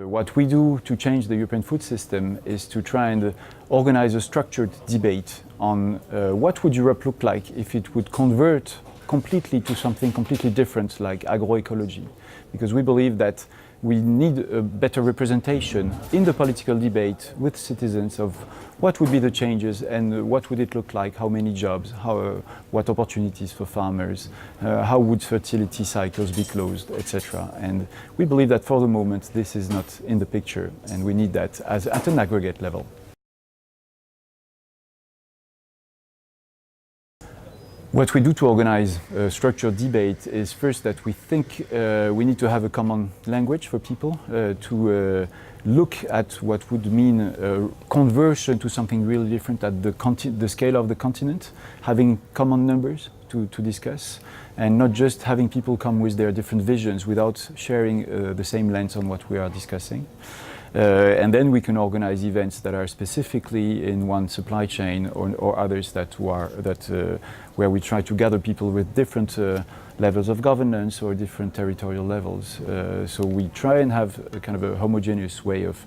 What we do to change the European food system is to try and organize a structured debate on what would Europe look like if it would convert completely to something completely different like agroecology. Because we believe that we need a better representation in the political debate with citizens of what would be the changes and what would it look like, how many jobs, what opportunities for farmers, how would fertility cycles be closed, etc. And we believe that for the moment this is not in the picture and we need that at an aggregate level. What we do to organize a structured debate is first that we think we need to have a common language for people to look at what would mean conversion to something really different at the scale of the continent, having common numbers to discuss, and not just having people come with their different visions without sharing the same lens on what we are discussing. And then we can organize events that are specifically in one supply chain or others where we try to gather people with different levels of governance or different territorial levels. So we try and have a kind of a homogeneous way of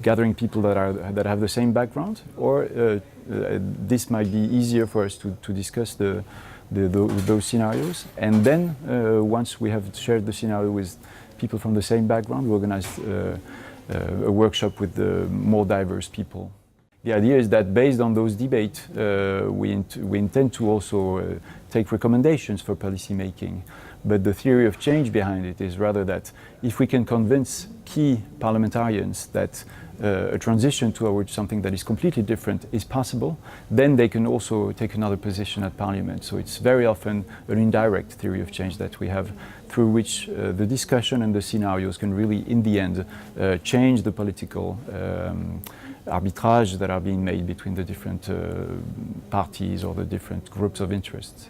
gathering people that have the same background, or this might be easier for us to discuss those scenarios. And then once we have shared the scenario with people from the same background, we organized a workshop with more diverse people. The idea is that based on those debates, we intend to also take recommendations for policy making. But the theory of change behind it is rather that if we can convince key parliamentarians that a transition towards something that is completely different is possible, then they can also take another position at Parliament. So it's very often an indirect theory of change that we have, through which the discussion and the scenarios can really, in the end, change the political arbitrage that are being made between the different parties or the different groups of interests.